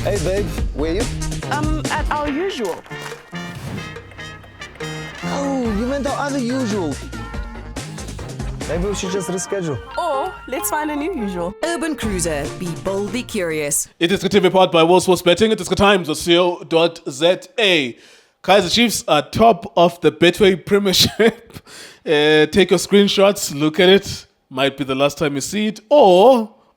Hey babe, where you? At our usual. Oh, you meant our other usual. Maybe we should just reschedule. Or let's find a new usual. Urban Cruiser. Be bold, be curious. It is TV powered by World Sports Betting. It is times.co.za. Kaizer Chiefs are top of the Betway Premiership. Take your screenshots, look at it. Might be the last time you see it.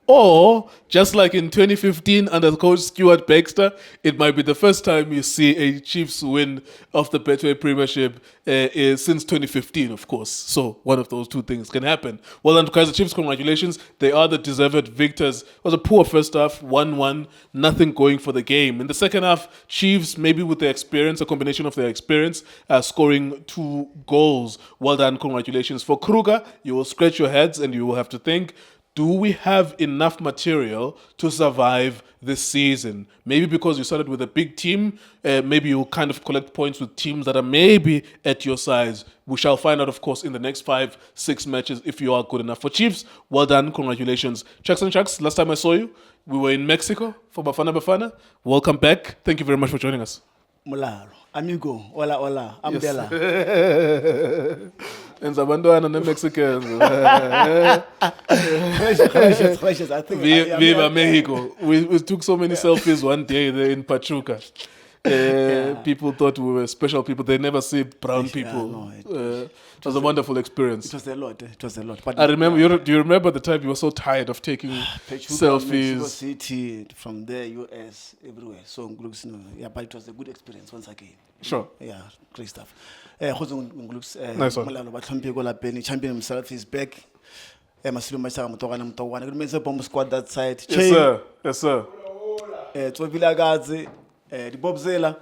Or, just like in 2015 under coach Stuart Baxter, it might be the first time you see a Chiefs win of the Betway Premiership since 2015, of course. So one of those two things can happen. Well done to Kaizer Chiefs. Congratulations. They are the deserved victors. It was a poor first half, 1-1, nothing going for the game. In the second half, Chiefs, maybe with their experience, a combination of their experience, scoring 2 goals. Well done. Congratulations. For Kruger, you will scratch your heads and you will have to think, do we have enough material to survive this season? Maybe because you started with a big team, maybe you'll kind of collect points with teams that are maybe at your size. We shall find out, of course, in the next 5-6 matches if you are good enough. For Chiefs, well done, congratulations. Chucks and Chucks, last time I saw you, we were in Mexico for Bafana Bafana. Welcome back. Thank you very much for joining us. Mularo, amigo, hola, Amdela. And Zabandwana and the Mexicans. Gracious, I think. Viva Mexico. We took so many selfies one day there in Pachuca. People thought we were special people. They never see brown people. It was a wonderful experience. It was a lot. But I remember. Do you remember the time you were so tired of taking Mexico selfies? City, from there, US, everywhere. So, but it was a good experience once again. Sure. Yeah, great stuff. Nice one. Champion himself is back. Masilo Mashaka Mutogana. It means a bomb squad that side. Yes, sir. Tovila the Bob Zela,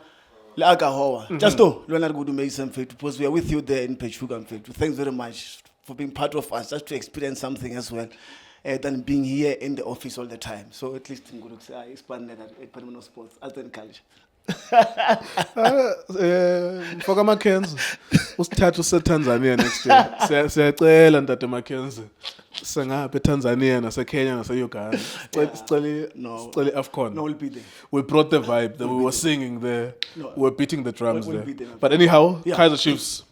Lagahoa. Just to Leonard Good Mason Faith, because we are with you there in Pachuca. Thanks very much for being part of us, just to experience something as well, than being here in the office all the time. So at least in Gurux, I expanded at Panama Sports, as in college. Mfoka Mackenzie usithatha useTanzania next year. Siyacela Ntate Mackenzie. Sengapha eTanzania naseKenya naseUganda. Sicela AFCON. No, we'll be there. We brought the vibe that we were singing there. No. We were beating the drums We'll there. be there. But anyhow, Yeah. Kaizer Chiefs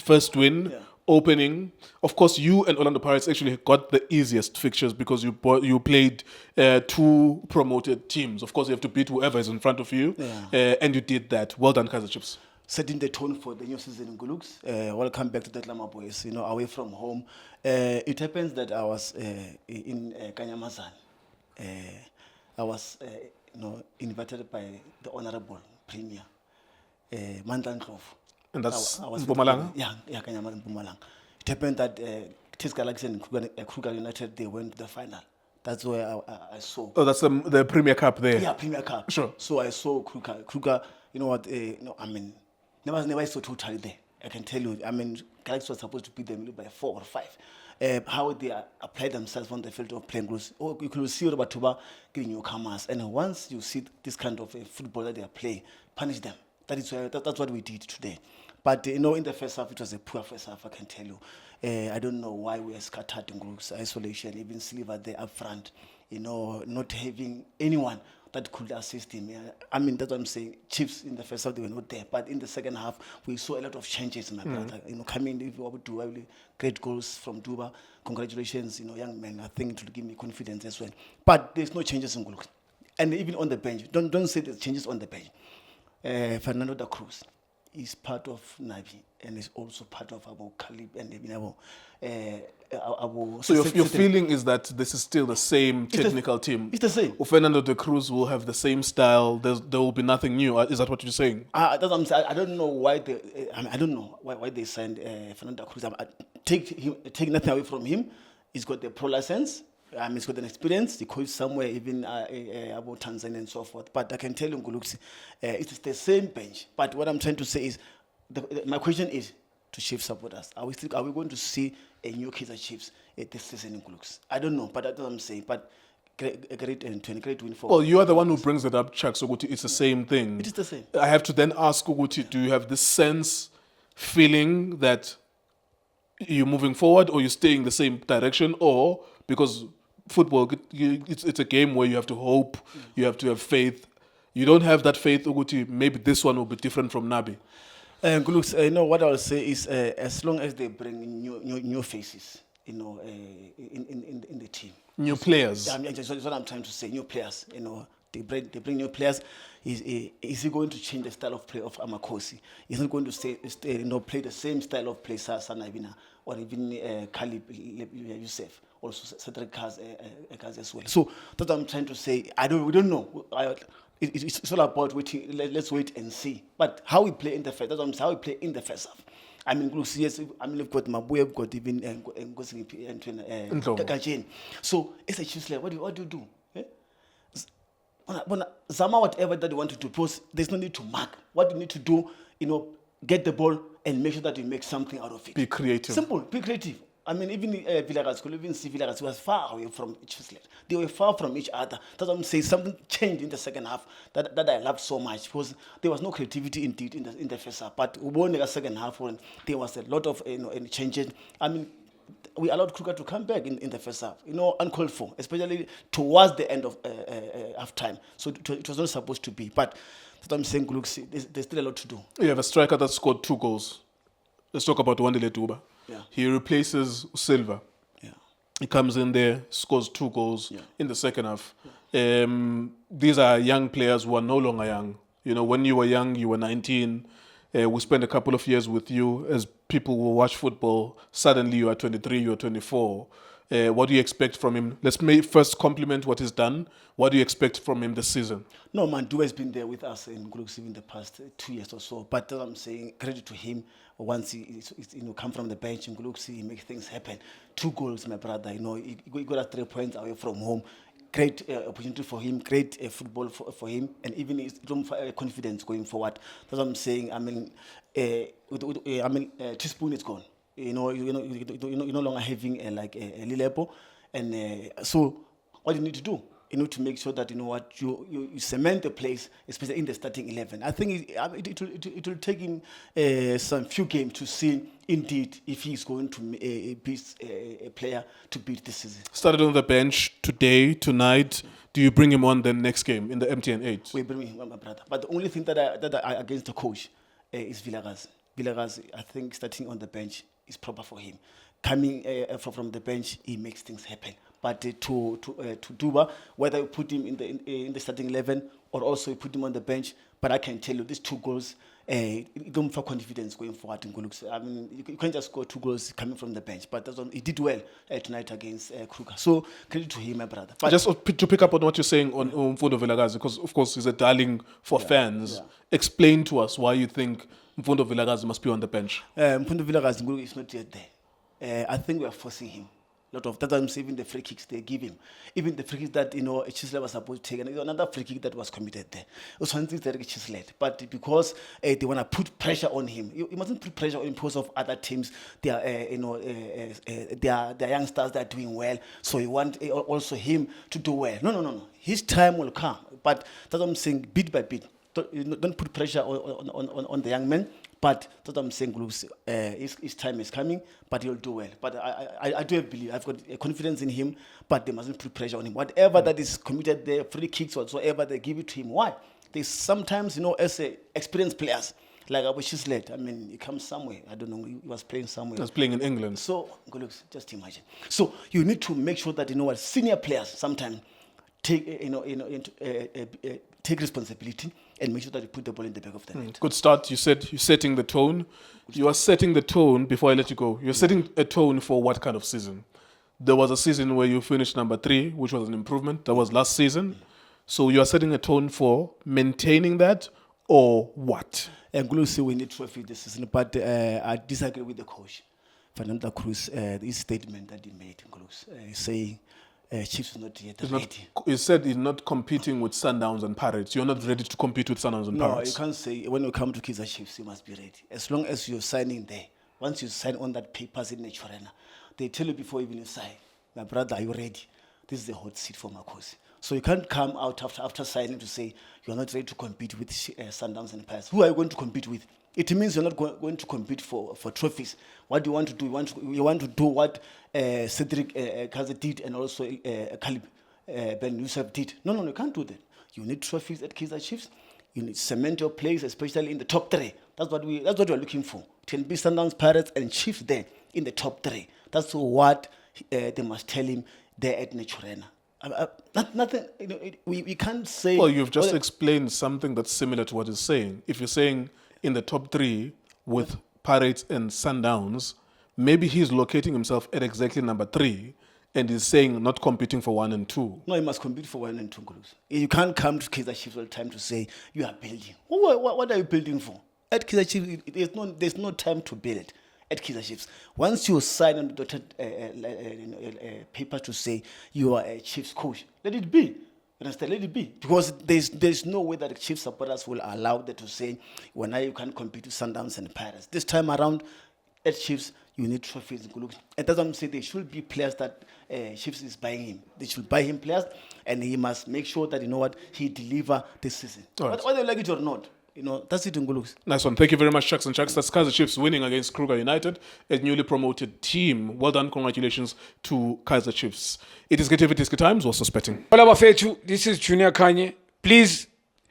first win. Yeah. Opening, of course, you and Orlando Pirates actually got the easiest fixtures because you played 2 promoted teams. Of course, you have to beat whoever is in front of you, and you did that. Well done, Kaizer Chiefs. Setting the tone for the new season in Gulux. Welcome back to the Lama Boys, away from home. It happens that I was in Kanyamazan. I was invited by the Honorable Premier, Mandla Ndlovu. And that's I was Mpumalanga? Yeah, Kanyamazan, Mpumalanga. It happened that Tis Galaxy and Kruger United, they went to the final. That's where I saw. Oh, that's the Premier Cup there. Yeah, Premier Cup. Sure. So I saw Kruger. Kruger, you know what? Never saw totally there. I can tell you. Galaxy was supposed to beat them by 4 or 5. How they applied themselves on the field of playing groups. Oh, you could see Robatuba getting newcomers, and once you see this kind of football that they are playing, punish them. That's what we did today. But in the first half, it was a poor first half. I can tell you. I don't know why we are scattered in groups, isolation, even Silva there up front. Not having anyone that could assist him. That's what I'm saying. Chiefs in the first half, they were not there. But in the second half, we saw a lot of changes, my brother. Coming if you do really great goals from Duba. Congratulations, young man. I think it will give me confidence as well. But there's no changes in Gulux. And even on the bench, don't say there's changes on the bench. Fernando da Cruz is part of Nabi and is also part of Abu Khalib and Abu. So your feeling is that this is still the same technical team? It's the same. Fernando de Cruz will have the same style. There will be nothing new. Is that what you're saying? That's what I'm saying. I don't know why they. I don't know why they signed Fernando da Cruz. Take nothing away from him. He's got the pro license. He's got an experience. He coached somewhere, even about Tanzania and so forth. But I can tell you, Nguluksi, it's the same bench. But what I'm trying to say is, my question is to Chiefs supporters: Are we going to see a new Kaizer Chiefs this season in Nguluksi? I don't know, but that's what I'm saying. But great win for. Well, you are the one who brings it up, Chuck. So it's the same thing. It is the same. I have to then ask Uguti, do you have this feeling that you're moving forward, or you're staying the same direction, or because football, it's a game where you have to hope, you have to have faith. You don't have that faith, Uguti, maybe this one will be different from Nabi. You know, what I'll say is as long as they bring new faces, you know, in the team. New players. Yeah, that's what I'm trying to say. New players, you know, they bring new players. Is he going to change the style of play of Amakosi? He's not going to stay play the same style of play as Sanabina or even Khalid Youssef, also Cedric Kaz as well. So that's what I'm trying to say. We don't know. It's all about waiting. Let's wait and see. But how we play in the first, that's what I'm saying, how we play in the first half. I mean, look, yes, I mean, we've got Mabuya, we've got even Kajin. So it's a choose. What do you do? Zama, whatever that you want to do, because there's no need to mark. What you need to do, you know, get the ball and make sure that you make something out of it. Be creative. Simple, be creative. I mean, even Villarreal, could even see Villarreal was far away from each other. They were far from each other. That's what I'm saying. Something changed in the second half that I loved so much, because there was no creativity indeed in the first half. But when the second half, when there was a lot of changes. I mean, we allowed Kruger to come back in the first half, you know, uncalled for, especially towards the end of half time. So it was not supposed to be. But that's what I'm saying, look, there's still a lot to do. You have a striker that scored 2 goals. Let's talk about Wandile Duba. Yeah. He replaces Silva. Yeah. He comes in there, scores 2 goals Yeah. in the second half. These are young players who are no longer young. You know, when you were young, you were 19. We spent a couple of years with you as people who watch football. Suddenly you are 23, you are 24. What do you expect from him? Let's first compliment what he's done. What do you expect from him this season? No, Mandu has been there with us in Guluksi in the past 2 years or so. But I'm saying credit to him. Once he come from the bench in Guluksi, he makes things happen. 2 goals, my brother. You know, he got us 3 points away from home. Great opportunity for him, great football for him, and even his confidence going forward. That's what I'm saying. I mean, Teaspoon is gone. You're no longer having like a Lilepo, and so what you need to do, you need to make sure that you cement the place, especially in the starting 11. I think it will take him some few games to see indeed if he's going to be a player to beat this season. Started on the bench today, tonight. Do you bring him on the next game in the MTN 8? We bring him on, my brother. But the only thing that I against the coach is Villarreal. Villarreal, I think starting on the bench is proper for him. Coming from the bench, he makes things happen. But to Duba, whether you put him in the starting 11 or also you put him on the bench, but I can tell you these 2 goals, don't for confidence going forward in Guluks. I mean, you can't just score 2 goals coming from the bench. But that's he did well tonight against Kruger. So credit to him, my brother. But just to pick up on what you're saying on Mfundo Vilakazi, because of course he's a darling for fans. Yeah. Explain to us why you think Mfundo Vilakazi must be on the bench. Mfundo Vilakazi is not yet there. I think we are forcing him. Lot of times, even the free kicks they give him, even the free kicks that Chisler was supposed to take, and another free kick that was committed there. It was one thing that Chisler, but because they want to put pressure on him, you mustn't put pressure on him because of other teams. They are, they are youngsters that are doing well, so you want also him to do well. No. His time will come, but that's what I'm saying. Bit by bit, don't put pressure on the young man. But that's what I'm saying, his time is coming, but he'll do well. But I do believe, I've got confidence in him, but they mustn't put pressure on him. Whatever that is committed there, free kicks whatsoever, they give it to him. Why? They sometimes, as experienced players, like Abu Shislet, I mean, he comes somewhere. I don't know, he was playing somewhere. He was playing in England. So, just imagine. So you need to make sure that, senior players sometimes take, take responsibility and make sure that you put the ball in the back of the net. Good start. You said you're setting the tone. You are setting the tone, before I let you go, you're setting a tone for what kind of season? There was a season where you finished number 3, which was an improvement. That was last season. So you are setting a tone for maintaining that, or what? I'm going to say we need trophy this season, but I disagree with the coach, Fernando Cruz, his statement that he made, saying Chiefs is not yet ready. You said he's not competing with Sundowns and Pirates. You're not ready to compete with Sundowns and No, Pirates. you can't say when you come to Kaizer Chiefs, you must be ready. As long as you're signing there, once you sign on that paper signature, they tell you before even you sign, my brother, are you ready? This is the hot seat for Makosi. So you can't come out after signing to say you're not ready to compete with Sundowns and Pirates. Who are you going to compete with? It means you're not going to compete for trophies. What do you want to do? You want to do what Cedric Kaze did and also Khalib Ben Youssef did. No, you can't do that. You need trophies at Kaizer Chiefs. You need cement your place, especially in the top 3. That's what we're looking for. It can be Sundowns, Pirates, and Chiefs there in the top 3. That's what they must tell him there at Naturena. Nothing. We can't say. Well, you've just explained something that's similar to what he's saying. If you're saying in the top 3 with Pirates and Sundowns, maybe he's locating himself at exactly number 3, and he's saying not competing for 1 and 2. No, he must compete for 1 and 2 groups. You can't come to Kaizer Chiefs all the time to say you are building. What are you building for? At Kaizer Chiefs, there's no time to build. At Kaizer Chiefs, once you sign on the dotted paper to say you are a Chiefs coach, let it be. You understand? Let it be, because there's no way that the Chiefs supporters will allow them to say, well, now you can't compete with Sundowns and Pirates. This time around, at Chiefs, you need trophies. And that's what I'm saying. There should be players that Chiefs is buying him. They should buy him players, and he must make sure that, he deliver this season. All right. Whether you like it or not, that's it, Ngulux. Nice one. Thank you very much, Chucks and Chucks. That's Kaizer Chiefs winning against Kruger United, a newly promoted team. Well done. Congratulations to Kaizer Chiefs. It is Creativity Times, also spetting. Hola Bafethu, this is Junior Kanye. Please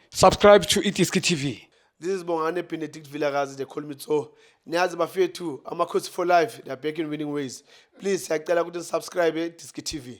subscribe to Itiski TV. This is Bongane Benedict Villagazi, they call me so. Niyazi bafethu, ama coach for life, they are back in winning ways. Please, siyacela ukuthi subscribe Itiski TV.